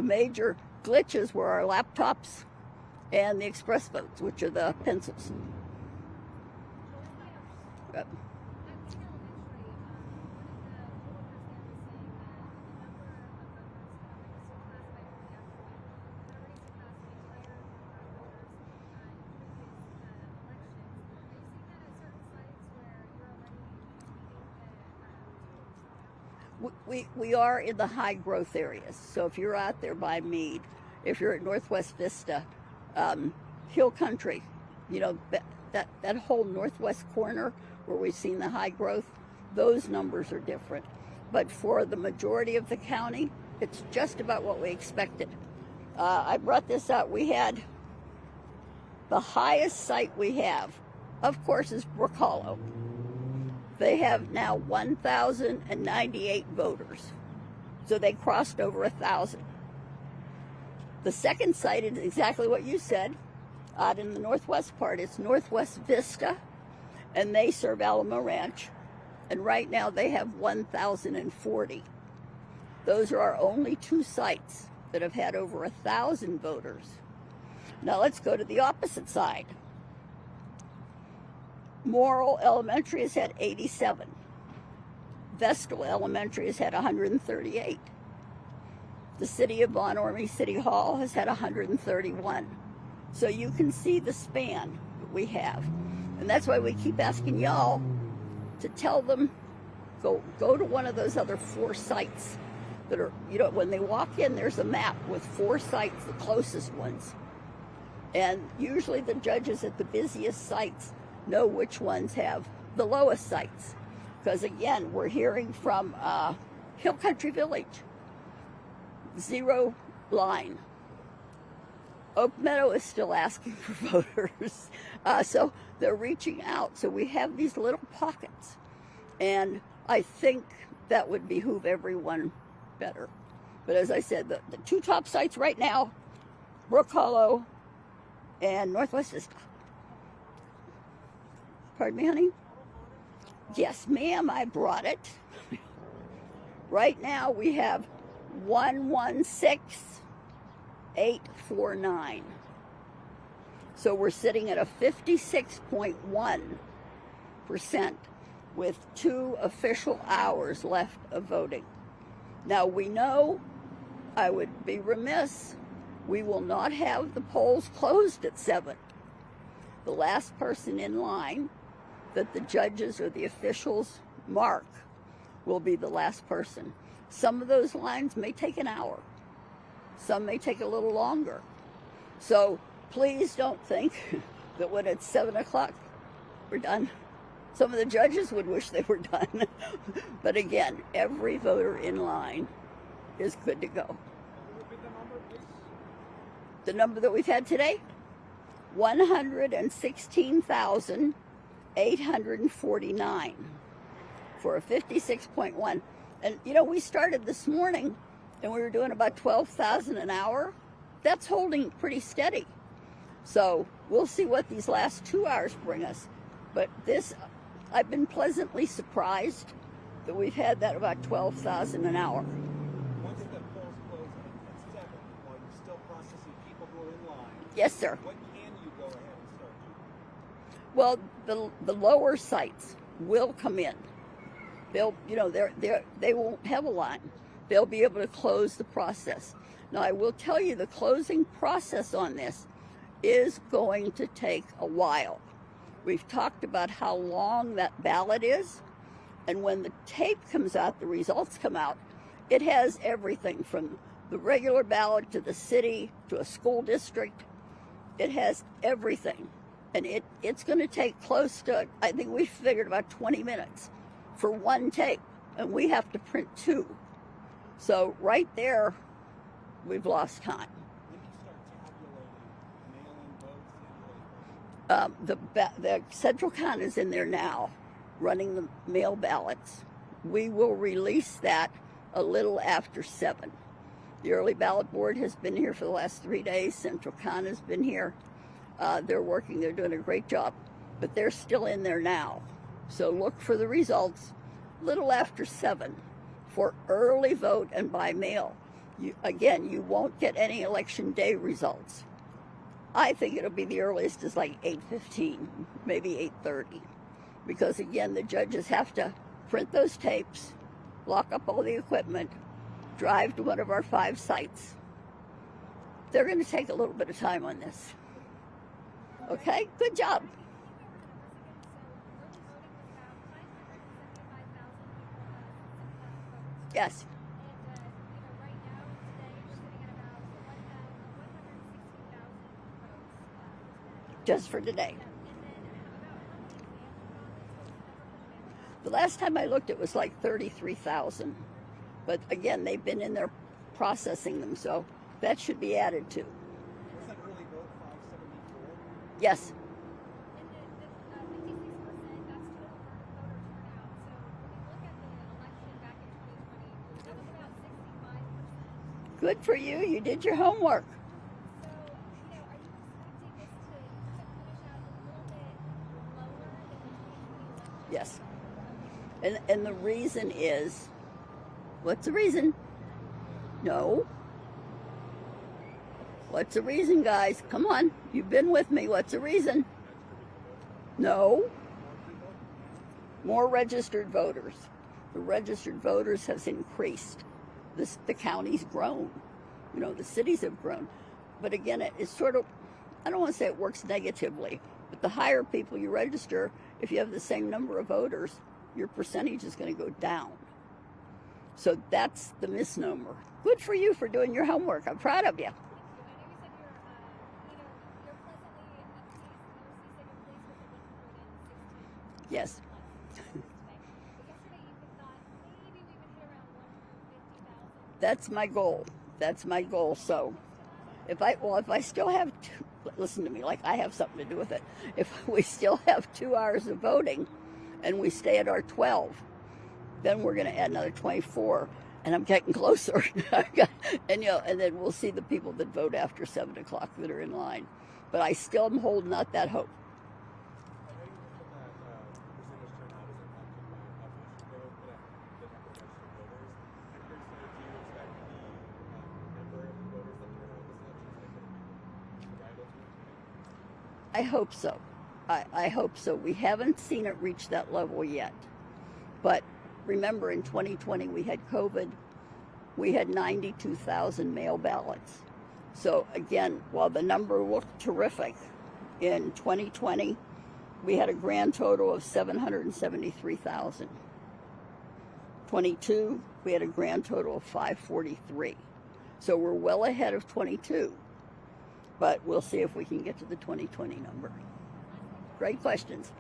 major glitches were our laptops and the express votes, which are the pencils. Yep. We are in the high growth areas. So if you're out there by Meade, if you're at Northwest Vista, Hill Country, you know, that whole northwest corner where we've seen the high growth, those numbers are different. But for the majority of the county, it's just about what we expected. I brought this out. We had the highest site we have, of course, is Brook Hollow. They have now 1,098 voters. So they crossed over 1,000. The second site is exactly what you said. Out in the northwest part, it's Northwest Vista, and they serve Alamo Ranch. And right now they have 1,040. Those are our only two sites that have had over 1,000 voters. Now let's go to the opposite side. Morrill Elementary has had 87. Vestal Elementary has had 138. The city of Von Ormy City Hall has had 131. So you can see the span that we have. And that's why we keep asking y'all to tell them, go to one of those other 4 sites that are, you know, when they walk in, there's a map with 4 sites, the closest ones. And usually the judges at the busiest sites know which ones have the lowest sites. Because again, we're hearing from Hill Country Village, 0 line. Oak Meadow is still asking for voters. So they're reaching out. So we have these little pockets. And I think that would behoove everyone better. But as I said, the 2 top sites right now, Brook Hollow and Northwest Vista. Pardon me, honey? Yes, ma'am, I brought it. Right now we have 116,849. So we're sitting at a 56.1% with 2 official hours left of voting. Now we know, I would be remiss, we will not have the polls closed at 7. The last person in line that the judges or the officials mark will be the last person. Some of those lines may take an hour. Some may take a little longer. So please don't think that when it's 7 o'clock, we're done. Some of the judges would wish they were done. But again, every voter in line is good to go. The number that we've had today? 116,849 for a 56.1. And you know, we started this morning and we were doing about 12,000 an hour. That's holding pretty steady. So we'll see what these last 2 hours bring us. But this, I've been pleasantly surprised that we've had that about 12,000 an hour. Once the polls close at 7, while you're still processing people who are in line, yes, sir. What can you go ahead and start doing? Well, the lower sites will come in. They'll, you know, they won't have a line. They'll be able to close the process. Now, I will tell you, the closing process on this is going to take a while. We've talked about how long that ballot is, and when the tape comes out, the results come out, it has everything from the regular ballot to the city to a school district. It has everything. And it's going to take close to, I think we figured about 20 minutes for one tape, and we have to print 2. So right there, we've lost time. When do you start tabulating mail-in votes? The central count is in there now, running the mail ballots. We will release that a little after 7. The early ballot board has been here for the last 3 days. Central count has been here. They're working, they're doing a great job, but they're still in there now. So look for the results a little after 7 for early vote and by mail. You won't get any election day results. I think it'll be the earliest is like 8:15, maybe 8:30. Because again, the judges have to print those tapes, lock up all the equipment, drive to one of our 5 sites. They're going to take a little bit of time on this. Okay, good job. Yes. Just for today. The last time I looked, it was like 33,000. But again, they've been in there processing them, so that should be added to. Was that early vote 574? Yes. Good for you. You did your homework. Yes. And the reason is, what's the reason? No. What's the reason, guys? Come on. You've been with me. What's the reason? No. More registered voters. The registered voters has increased. The county's grown. You know, the cities have grown. But again, it's sort of, I don't want to say it works negatively, but the higher people you register, if you have the same number of voters, your percentage is going to go down. So that's the misnomer. Good for you for doing your homework. I'm proud of you. Yes. That's my goal. That's my goal. So if I still have listen to me, like I have something to do with it. If we still have 2 hours of voting and we stay at our 12, then we're going to add another 24, and I'm getting closer. And then we'll see the people that vote after 7 o'clock that are in line. But I still am holding out that hope. I hope so. I hope so. We haven't seen it reach that level yet. But remember, in 2020, we had COVID. We had 92,000 mail ballots. So again, while the number looked terrific, in 2020, we had a grand total of 773,000. 22, we had a grand total of 543. So we're well ahead of 22. But we'll see if we can get to the 2020 number. Great questions.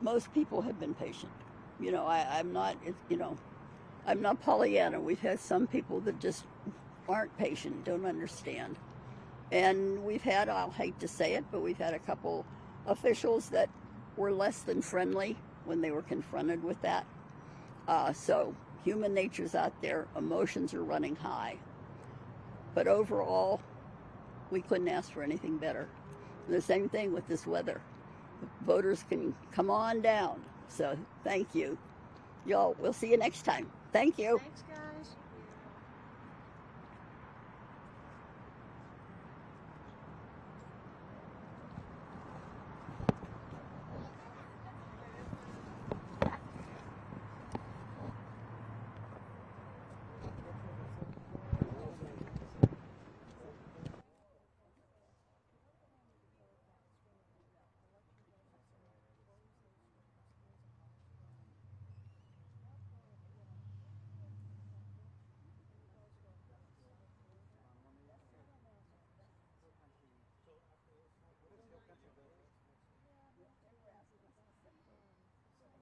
Most people have been patient. You know, I'm not Pollyanna. We've had some people that just aren't patient, don't understand. And we've had, I'll hate to say it, but we've had a couple officials that were less than friendly when they were confronted with that. So human nature's out there. Emotions are running high. But overall, we couldn't ask for anything better. And the same thing with this weather. Voters can come on down. So thank you. Y'all, we'll see you next time. Thank you. Thanks, guys.